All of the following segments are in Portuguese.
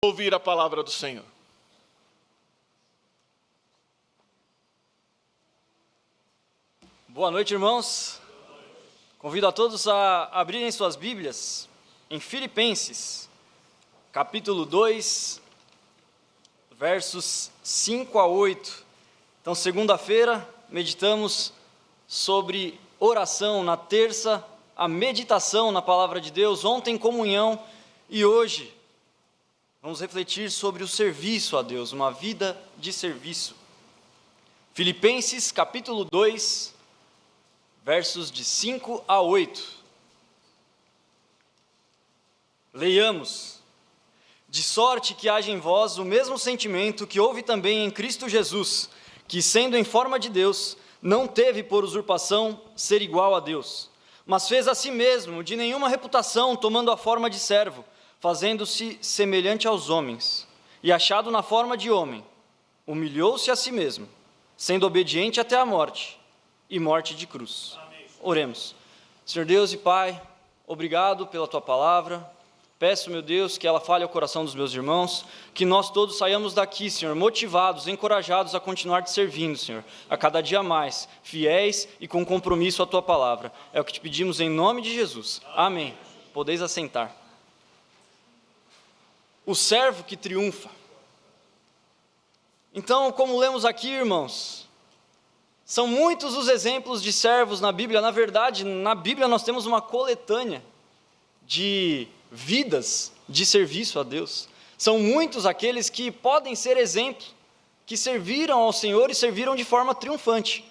Ouvir a palavra do Senhor. Boa noite, irmãos. Convido a todos a abrirem suas Bíblias em Filipenses, capítulo 2, versos 5 a 8. Então, segunda-feira, meditamos sobre oração, na terça, a meditação na palavra de Deus, ontem, comunhão, e hoje vamos refletir sobre o serviço a Deus, uma vida de serviço. Filipenses capítulo 2, versos de 5 a 8. Leiamos. De sorte que haja em vós o mesmo sentimento que houve também em Cristo Jesus, que sendo em forma de Deus, não teve por usurpação ser igual a Deus, mas fez a si mesmo de nenhuma reputação, tomando a forma de servo, fazendo-se semelhante aos homens, e achado na forma de homem, humilhou-se a si mesmo, sendo obediente até a morte, e morte de cruz. Amém. Oremos. Senhor Deus e Pai, obrigado pela Tua palavra. Peço, meu Deus, que ela fale ao coração dos meus irmãos, que nós todos saiamos daqui, Senhor, motivados, encorajados a continuar te servindo, Senhor, a cada dia mais, fiéis e com compromisso à Tua palavra. É o que te pedimos em nome de Jesus. Amém. Podeis assentar. O servo que triunfa. Então, como lemos aqui, irmãos, são muitos os exemplos de servos na Bíblia. Na verdade, na Bíblia nós temos uma coletânea de vidas de serviço a Deus. São muitos aqueles que podem ser exemplo, que serviram ao Senhor e serviram de forma triunfante.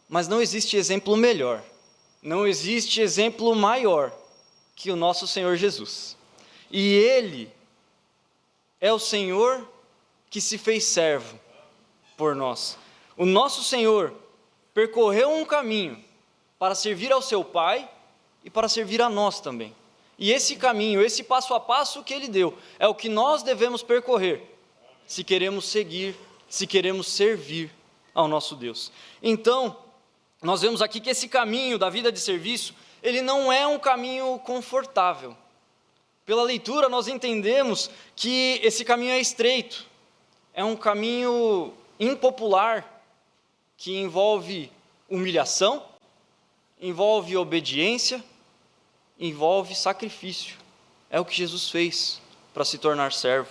Mas não existe exemplo melhor, não existe exemplo maior que o nosso Senhor Jesus. E Ele é o Senhor que se fez servo por nós. O nosso Senhor percorreu um caminho para servir ao seu Pai e para servir a nós também. E esse caminho, esse passo a passo que Ele deu, é o que nós devemos percorrer, se queremos seguir, se queremos servir ao nosso Deus. Então, nós vemos aqui que esse caminho da vida de serviço, ele não é um caminho confortável. Pela leitura, nós entendemos que esse caminho é estreito, é um caminho impopular, que envolve humilhação, envolve obediência, envolve sacrifício. É o que Jesus fez para se tornar servo.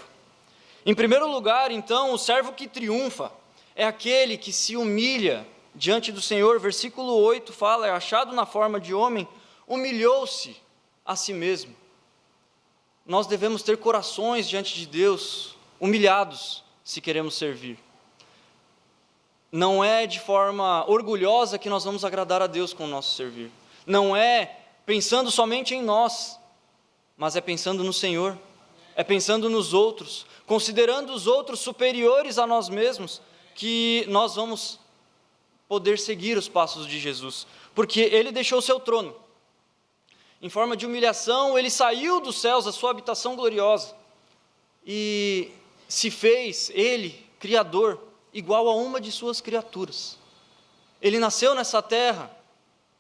Em primeiro lugar, então, o servo que triunfa é aquele que se humilha diante do Senhor. Versículo 8 fala, é achado na forma de homem, humilhou-se a si mesmo. Nós devemos ter corações diante de Deus, humilhados, se queremos servir. Não é de forma orgulhosa que nós vamos agradar a Deus com o nosso servir. Não é pensando somente em nós, mas é pensando no Senhor, é pensando nos outros, considerando os outros superiores a nós mesmos, que nós vamos poder seguir os passos de Jesus, porque Ele deixou o seu trono. Em forma de humilhação, Ele saiu dos céus, a sua habitação gloriosa, e se fez, Ele, Criador, igual a uma de suas criaturas. Ele nasceu nessa terra,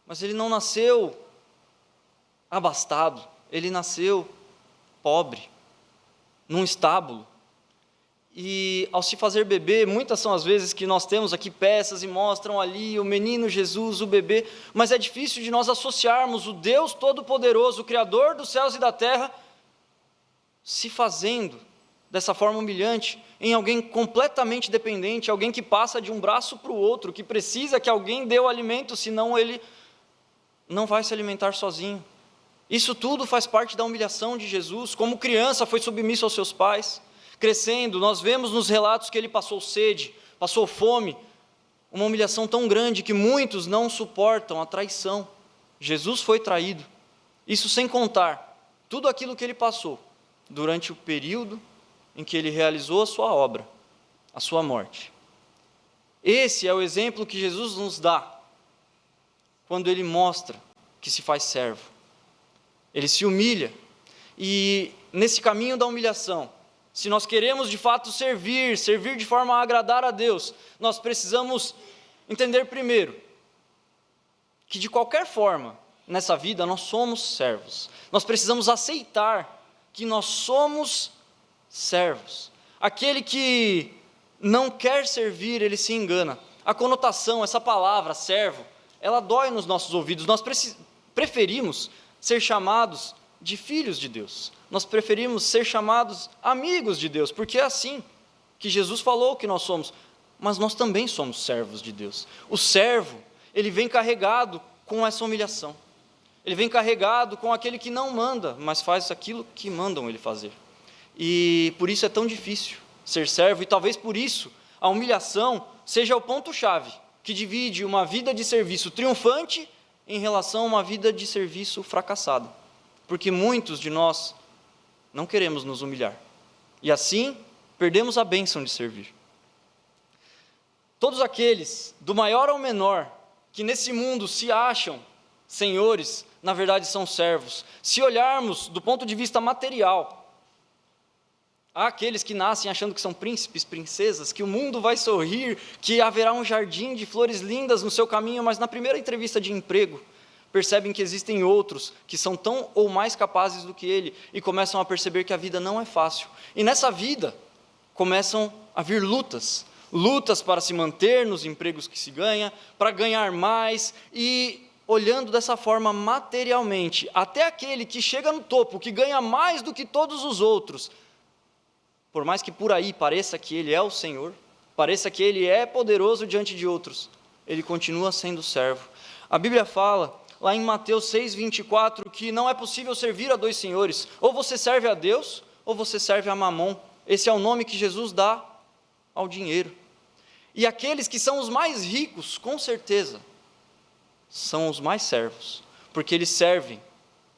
mas Ele não nasceu abastado, Ele nasceu pobre, num estábulo. E ao se fazer bebê, muitas são as vezes que nós temos aqui peças e mostram ali o menino Jesus, o bebê, mas é difícil de nós associarmos o Deus Todo-Poderoso, o Criador dos céus e da terra, se fazendo dessa forma humilhante em alguém completamente dependente, alguém que passa de um braço para o outro, que precisa que alguém dê o alimento, senão ele não vai se alimentar sozinho. Isso tudo faz parte da humilhação de Jesus. Como criança foi submisso aos seus pais. Crescendo, nós vemos nos relatos que ele passou sede, passou fome, uma humilhação tão grande que muitos não suportam a traição. Jesus foi traído. Isso sem contar tudo aquilo que ele passou durante o período em que ele realizou a sua obra, a sua morte. Esse é o exemplo que Jesus nos dá quando ele mostra que se faz servo. Ele se humilha, e nesse caminho da humilhação, se nós queremos de fato servir de forma a agradar a Deus, nós precisamos entender primeiro que de qualquer forma nessa vida nós somos servos. Nós precisamos aceitar que nós somos servos. Aquele que não quer servir, ele se engana. A conotação, essa palavra, servo, ela dói nos nossos ouvidos. Nós preferimos ser chamados de filhos de Deus. Nós preferimos ser chamados amigos de Deus, porque é assim que Jesus falou que nós somos. Mas nós também somos servos de Deus. O servo, ele vem carregado com essa humilhação. Ele vem carregado com aquele que não manda, mas faz aquilo que mandam ele fazer. E por isso é tão difícil ser servo, e talvez por isso a humilhação seja o ponto-chave que divide uma vida de serviço triunfante em relação a uma vida de serviço fracassada. Porque muitos de nós não queremos nos humilhar. E assim, perdemos a bênção de servir. Todos aqueles, do maior ao menor, que nesse mundo se acham senhores, na verdade são servos. Se olharmos do ponto de vista material, há aqueles que nascem achando que são príncipes, princesas, que o mundo vai sorrir, que haverá um jardim de flores lindas no seu caminho, mas na primeira entrevista de emprego, percebem que existem outros que são tão ou mais capazes do que ele, e começam a perceber que a vida não é fácil. E nessa vida, começam a vir lutas para se manter nos empregos que se ganha, para ganhar mais, e olhando dessa forma materialmente, até aquele que chega no topo, que ganha mais do que todos os outros, por mais que por aí pareça que ele é o Senhor, pareça que ele é poderoso diante de outros, ele continua sendo servo. A Bíblia fala, lá em Mateus 6,24, que não é possível servir a dois senhores, ou você serve a Deus, ou você serve a Mamon. Esse é o nome que Jesus dá ao dinheiro. E aqueles que são os mais ricos, com certeza, são os mais servos, porque eles servem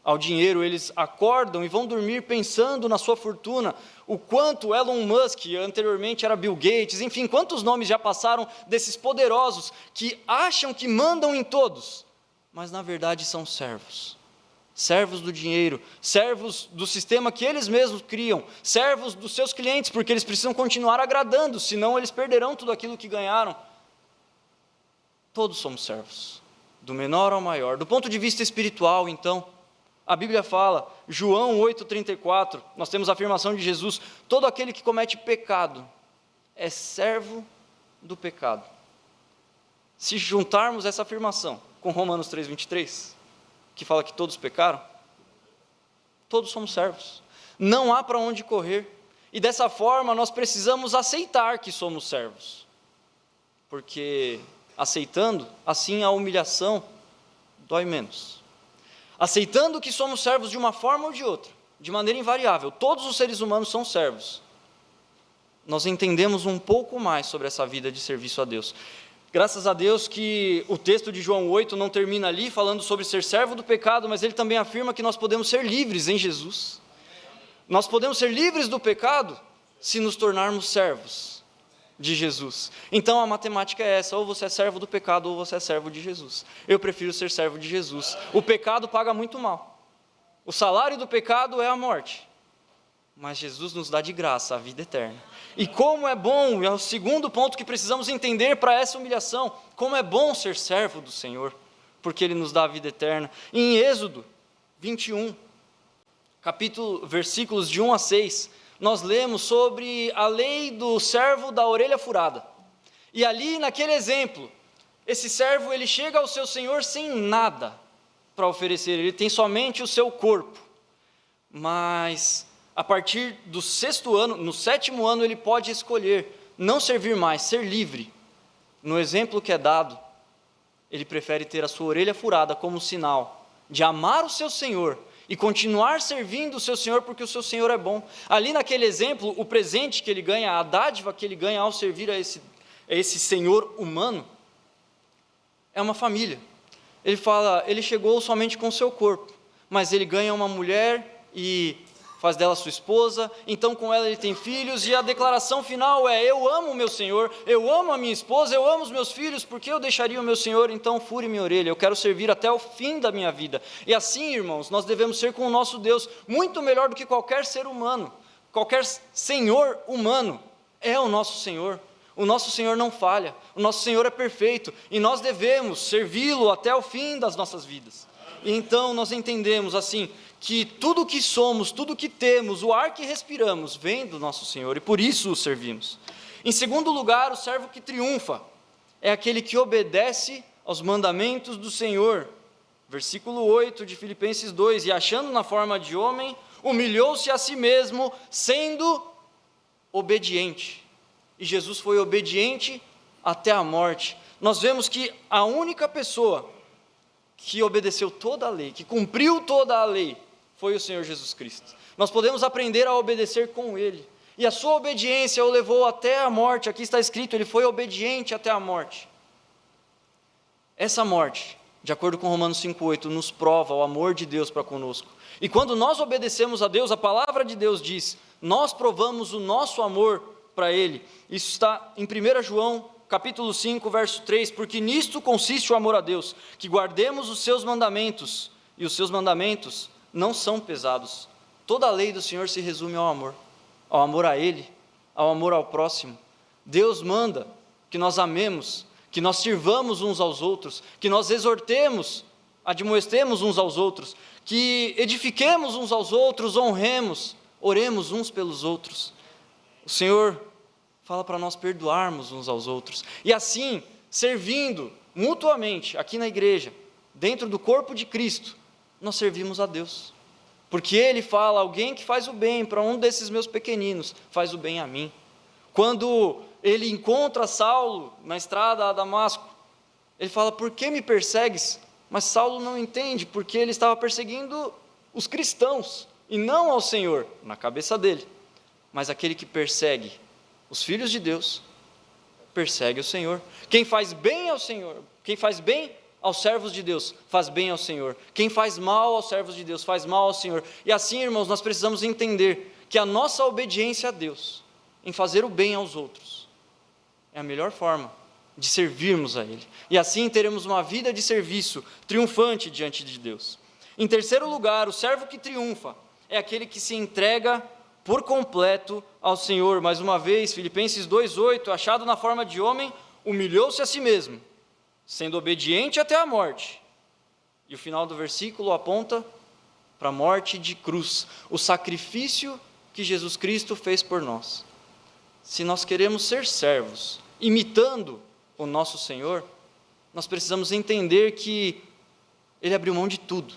ao dinheiro, eles acordam e vão dormir pensando na sua fortuna, o quanto Elon Musk, anteriormente era Bill Gates, enfim, quantos nomes já passaram desses poderosos que acham que mandam em todos, mas na verdade são servos. Servos do dinheiro, servos do sistema que eles mesmos criam, servos dos seus clientes, porque eles precisam continuar agradando, senão eles perderão tudo aquilo que ganharam. Todos somos servos, do menor ao maior. Do ponto de vista espiritual, então, a Bíblia fala, João 8,34, nós temos a afirmação de Jesus, todo aquele que comete pecado é servo do pecado. Se juntarmos essa afirmação com Romanos 3,23, que fala que todos pecaram, todos somos servos, não há para onde correr, e dessa forma nós precisamos aceitar que somos servos, porque aceitando, assim a humilhação dói menos. Aceitando que somos servos de uma forma ou de outra, de maneira invariável, todos os seres humanos são servos, nós entendemos um pouco mais sobre essa vida de serviço a Deus. Graças a Deus que o texto de João 8 não termina ali falando sobre ser servo do pecado, mas ele também afirma que nós podemos ser livres em Jesus. Nós podemos ser livres do pecado se nos tornarmos servos de Jesus. Então a matemática é essa, ou você é servo do pecado ou você é servo de Jesus. Eu prefiro ser servo de Jesus. O pecado paga muito mal. O salário do pecado é a morte. Mas Jesus nos dá de graça a vida eterna. E como é bom, é o segundo ponto que precisamos entender para essa humilhação, como é bom ser servo do Senhor, porque Ele nos dá a vida eterna. E em Êxodo 21, versículos de 1 a 6, nós lemos sobre a lei do servo da orelha furada. E ali, naquele exemplo, esse servo ele chega ao seu Senhor sem nada para oferecer, ele tem somente o seu corpo, mas a partir do 6º ano, no 7º ano, ele pode escolher não servir mais, ser livre. No exemplo que é dado, ele prefere ter a sua orelha furada como sinal de amar o seu Senhor e continuar servindo o seu Senhor porque o seu Senhor é bom. Ali naquele exemplo, o presente que ele ganha, a dádiva que ele ganha ao servir a esse Senhor humano, é uma família. Ele fala, ele chegou somente com o seu corpo, mas ele ganha uma mulher e faz dela sua esposa, então com ela ele tem filhos, e a declaração final é, eu amo o meu Senhor, eu amo a minha esposa, eu amo os meus filhos, porque eu deixaria o meu Senhor, então fure minha orelha, eu quero servir até o fim da minha vida. E assim, irmãos, nós devemos ser com o nosso Deus, muito melhor do que qualquer ser humano, qualquer senhor humano, é o nosso Senhor. O nosso Senhor não falha, o nosso Senhor é perfeito, e nós devemos servi-lo até o fim das nossas vidas. E então nós entendemos assim, que tudo o que somos, tudo o que temos, o ar que respiramos, vem do nosso Senhor, e por isso o servimos. Em segundo lugar, o servo que triunfa é aquele que obedece aos mandamentos do Senhor. Versículo 8 de Filipenses 2, e achando na forma de homem, humilhou-se a si mesmo, sendo obediente. E Jesus foi obediente até a morte. Nós vemos que a única pessoa que obedeceu toda a lei, que cumpriu toda a lei, foi o Senhor Jesus Cristo. Nós podemos aprender a obedecer com Ele. E a sua obediência o levou até a morte. Aqui está escrito, Ele foi obediente até a morte. Essa morte, de acordo com Romanos 5,8, nos prova o amor de Deus para conosco. E quando nós obedecemos a Deus, a palavra de Deus diz, nós provamos o nosso amor para Ele. Isso está em 1 João, capítulo 5, verso 3, porque nisto consiste o amor a Deus, que guardemos os seus mandamentos, e os seus mandamentos não são pesados. Toda a lei do Senhor se resume ao amor a Ele, ao amor ao próximo. Deus manda que nós amemos, que nós sirvamos uns aos outros, que nós exortemos, admoestemos uns aos outros, que edifiquemos uns aos outros, honremos, oremos uns pelos outros. O Senhor fala para nós perdoarmos uns aos outros, e assim, servindo mutuamente aqui na igreja, dentro do corpo de Cristo, nós servimos a Deus, porque Ele fala, alguém que faz o bem para um desses meus pequeninos, faz o bem a mim. Quando Ele encontra Saulo na estrada a Damasco, Ele fala, por que me persegues? Mas Saulo não entende, porque ele estava perseguindo os cristãos, e não ao Senhor, na cabeça dele. Mas aquele que persegue os filhos de Deus, persegue o Senhor. Quem faz bem ao Senhor, quem faz bem aos servos de Deus, faz bem ao Senhor. Quem faz mal aos servos de Deus, faz mal ao Senhor. E assim, irmãos, nós precisamos entender que a nossa obediência a Deus, em fazer o bem aos outros, é a melhor forma de servirmos a Ele. E assim teremos uma vida de serviço triunfante diante de Deus. Em terceiro lugar, o servo que triunfa é aquele que se entrega por completo ao Senhor. Mais uma vez, Filipenses 2,8, achado na forma de homem, humilhou-se a si mesmo, sendo obediente até a morte. E o final do versículo aponta para a morte de cruz, o sacrifício que Jesus Cristo fez por nós. Se nós queremos ser servos, imitando o nosso Senhor, nós precisamos entender que Ele abriu mão de tudo,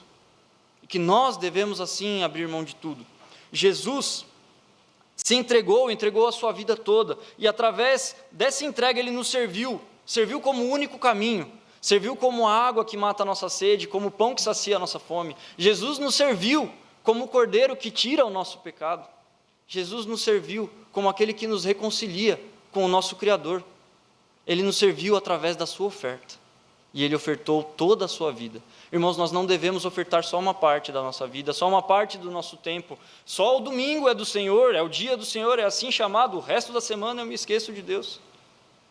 e que nós devemos assim abrir mão de tudo. Jesus se entregou a sua vida toda, e através dessa entrega Ele nos serviu como o único caminho, serviu como a água que mata a nossa sede, como o pão que sacia a nossa fome. Jesus nos serviu como o cordeiro que tira o nosso pecado. Jesus nos serviu como aquele que nos reconcilia com o nosso Criador. Ele nos serviu através da sua oferta, e Ele ofertou toda a sua vida. Irmãos, nós não devemos ofertar só uma parte da nossa vida, só uma parte do nosso tempo. Só o domingo é do Senhor, é o dia do Senhor, é assim chamado, o resto da semana eu me esqueço de Deus.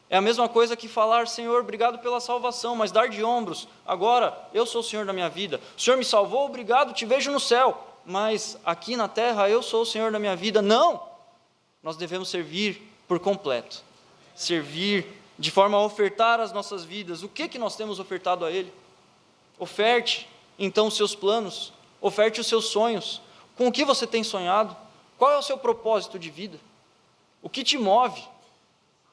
É a mesma coisa que falar, Senhor, obrigado pela salvação, mas dar de ombros, agora eu sou o Senhor da minha vida. O Senhor me salvou, obrigado, te vejo no céu, mas aqui na terra eu sou o Senhor da minha vida. Não! Nós devemos servir por completo, servir de forma a ofertar as nossas vidas. O que nós temos ofertado a Ele? Oferte então os seus planos, oferte os seus sonhos. Com o que você tem sonhado? Qual é o seu propósito de vida? O que te move?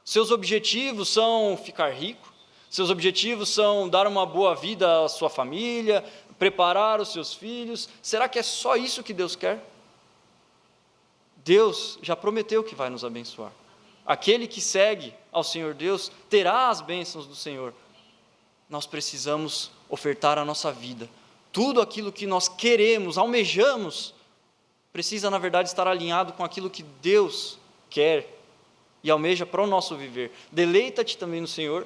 Seus objetivos são ficar rico? Seus objetivos são dar uma boa vida à sua família, preparar os seus filhos? Será que é só isso que Deus quer? Deus já prometeu que vai nos abençoar. Aquele que segue ao Senhor Deus terá as bênçãos do Senhor. Nós precisamos ofertar a nossa vida. Tudo aquilo que nós queremos, almejamos, precisa, na verdade, estar alinhado com aquilo que Deus quer e almeja para o nosso viver. Deleita-te também no Senhor,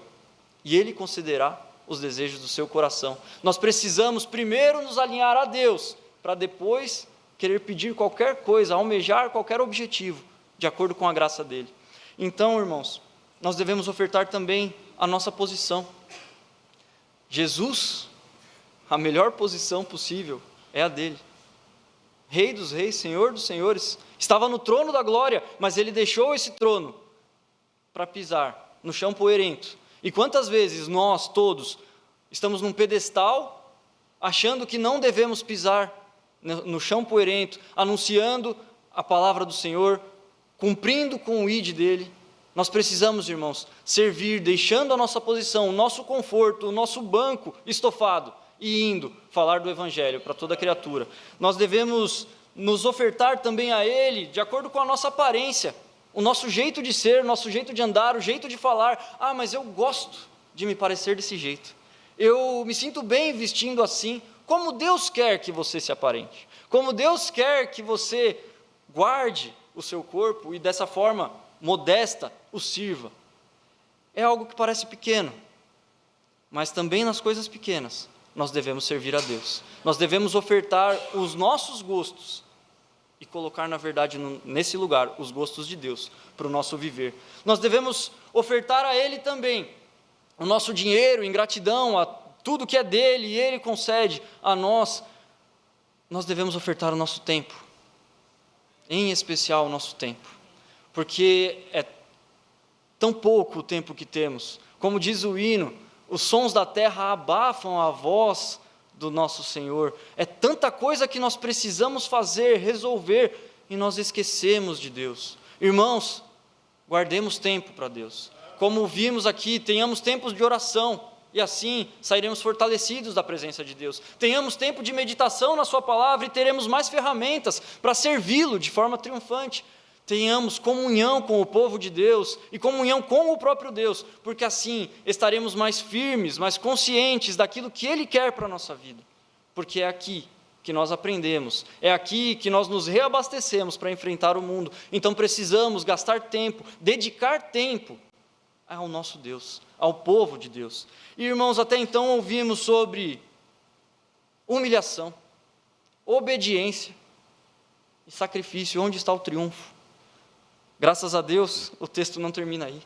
e Ele concederá os desejos do seu coração. Nós precisamos primeiro nos alinhar a Deus, para depois querer pedir qualquer coisa, almejar qualquer objetivo, de acordo com a graça dEle. Então, irmãos, nós devemos ofertar também a nossa posição. Jesus, a melhor posição possível é a dele. Rei dos reis, Senhor dos senhores, estava no trono da glória, mas Ele deixou esse trono para pisar no chão poeirento. E quantas vezes nós todos estamos num pedestal, achando que não devemos pisar no chão poeirento, anunciando a palavra do Senhor, cumprindo com o ID dele. Nós precisamos, irmãos, servir, deixando a nossa posição, o nosso conforto, o nosso banco estofado e indo falar do Evangelho para toda criatura. Nós devemos nos ofertar também a Ele, de acordo com a nossa aparência, o nosso jeito de ser, o nosso jeito de andar, o jeito de falar. Ah, mas eu gosto de me parecer desse jeito. Eu me sinto bem vestindo assim. Como Deus quer que você se aparente. Como Deus quer que você guarde o seu corpo e dessa forma modesta o sirva. É algo que parece pequeno, mas também nas coisas pequenas nós devemos servir a Deus. Nós devemos ofertar os nossos gostos e colocar, na verdade, nesse lugar, os gostos de Deus para o nosso viver. Nós devemos ofertar a Ele também o nosso dinheiro em gratidão a tudo que é dele e Ele concede a nós. Nós devemos ofertar o nosso tempo, em especial o nosso tempo, porque é tão pouco o tempo que temos. Como diz o hino, os sons da terra abafam a voz do nosso Senhor. É tanta coisa que nós precisamos fazer, resolver, e nós esquecemos de Deus. Irmãos, guardemos tempo para Deus. Como vimos aqui, tenhamos tempos de oração, e assim sairemos fortalecidos da presença de Deus. Tenhamos tempo de meditação na sua palavra e teremos mais ferramentas para servi-lo de forma triunfante. Tenhamos comunhão com o povo de Deus e comunhão com o próprio Deus, porque assim estaremos mais firmes, mais conscientes daquilo que Ele quer para a nossa vida, porque é aqui que nós aprendemos, é aqui que nós nos reabastecemos para enfrentar o mundo. Então precisamos gastar tempo, dedicar tempo ao nosso Deus, ao povo de Deus. E irmãos, até então ouvimos sobre humilhação, obediência e sacrifício. Onde está o triunfo? Graças a Deus, o texto não termina aí.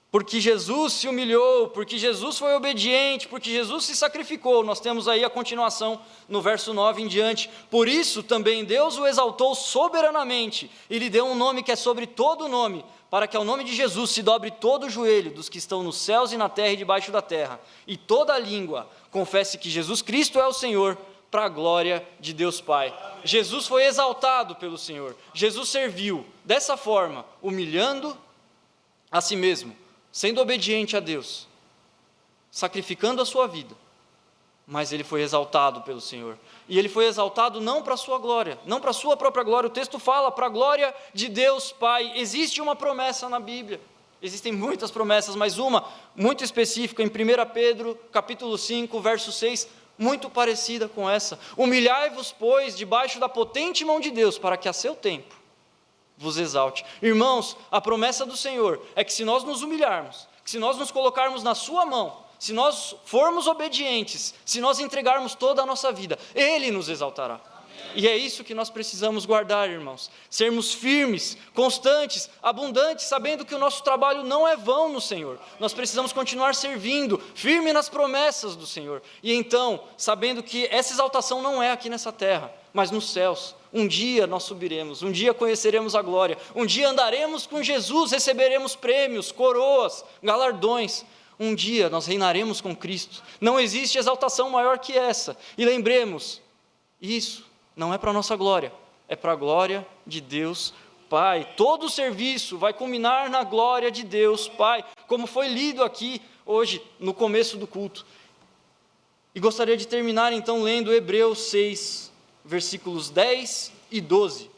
Porque Jesus se humilhou, porque Jesus foi obediente, porque Jesus se sacrificou. Nós temos aí a continuação no verso 9 em diante. Por isso também Deus o exaltou soberanamente e lhe deu um nome que é sobre todo nome, para que ao nome de Jesus se dobre todo o joelho dos que estão nos céus e na terra e debaixo da terra, e toda a língua confesse que Jesus Cristo é o Senhor, para a glória de Deus Pai. Jesus foi exaltado pelo Senhor. Jesus serviu dessa forma, humilhando a si mesmo, sendo obediente a Deus, sacrificando a sua vida, mas ele foi exaltado pelo Senhor. E ele foi exaltado não para a sua glória, não para a sua própria glória. O texto fala para a glória de Deus Pai. Existe uma promessa na Bíblia. Existem muitas promessas, mas uma muito específica em 1 Pedro, capítulo 5, verso 6, muito parecida com essa. Humilhai-vos, pois, debaixo da potente mão de Deus, para que a seu tempo vos exalte. Irmãos, a promessa do Senhor é que se nós nos humilharmos, que se nós nos colocarmos na sua mão, se nós formos obedientes, se nós entregarmos toda a nossa vida, Ele nos exaltará. E é isso que nós precisamos guardar, irmãos. Sermos firmes, constantes, abundantes, sabendo que o nosso trabalho não é vão no Senhor. Nós precisamos continuar servindo, firme nas promessas do Senhor. E então, sabendo que essa exaltação não é aqui nessa terra, mas nos céus. Um dia nós subiremos, um dia conheceremos a glória, um dia andaremos com Jesus, receberemos prêmios, coroas, galardões. Um dia nós reinaremos com Cristo. Não existe exaltação maior que essa. E lembremos, isso não é para a nossa glória, é para a glória de Deus Pai. Todo o serviço vai culminar na glória de Deus Pai, como foi lido aqui hoje, no começo do culto. E gostaria de terminar então lendo Hebreus 6, versículos 10 e 12.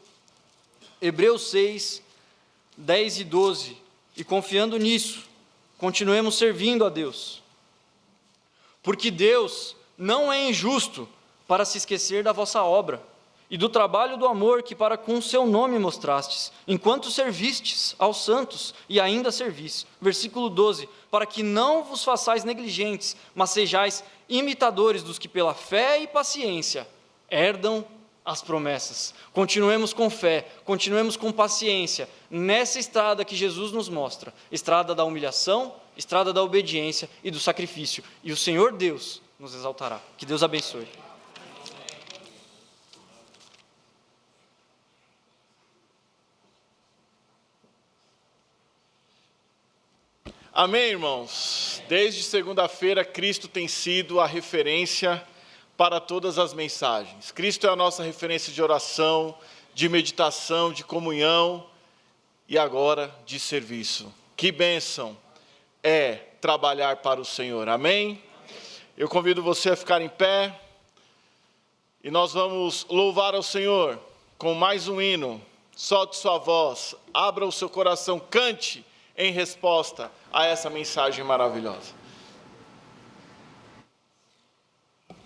Hebreus 6, 10 e 12. E confiando nisso, continuemos servindo a Deus. Porque Deus não é injusto para se esquecer da vossa obra e do trabalho do amor que para com o seu nome mostrastes, enquanto servistes aos santos e ainda servis. Versículo 12, para que não vos façais negligentes, mas sejais imitadores dos que pela fé e paciência herdam as promessas. Continuemos com fé, continuemos com paciência, nessa estrada que Jesus nos mostra, estrada da humilhação, estrada da obediência e do sacrifício, e o Senhor Deus nos exaltará. Que Deus abençoe. Amém, irmãos? Desde segunda-feira, Cristo tem sido a referência para todas as mensagens. Cristo é a nossa referência de oração, de meditação, de comunhão e agora de serviço. Que bênção é trabalhar para o Senhor, amém? Eu convido você a ficar em pé e nós vamos louvar ao Senhor com mais um hino. Solte sua voz, abra o seu coração, cante em resposta a essa mensagem maravilhosa.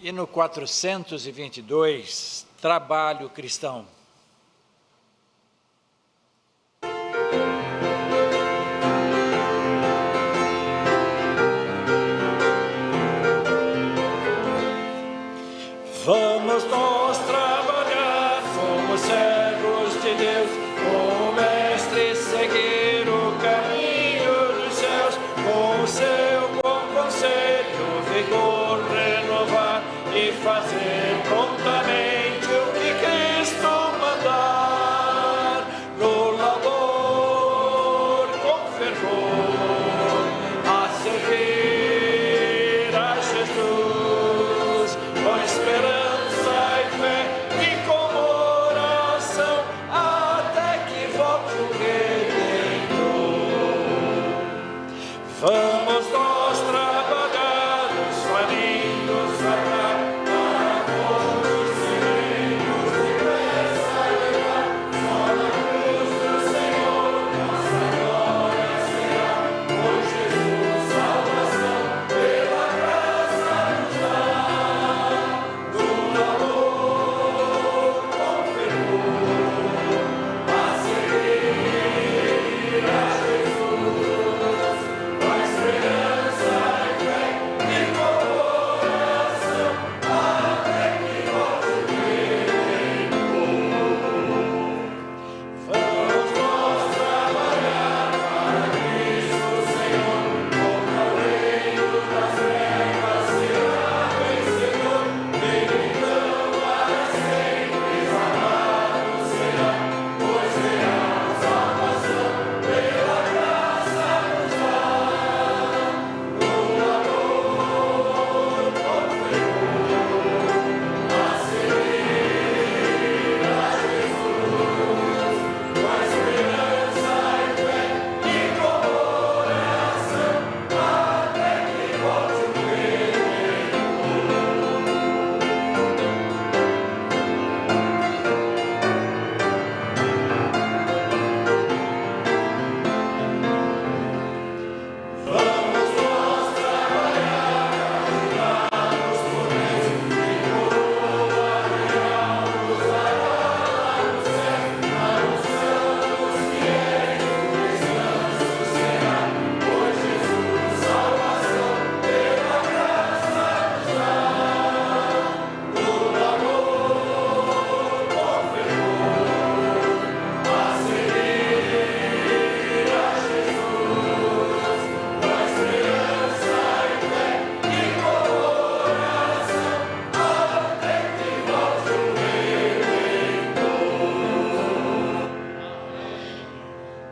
Hino 422, Trabalho Cristão.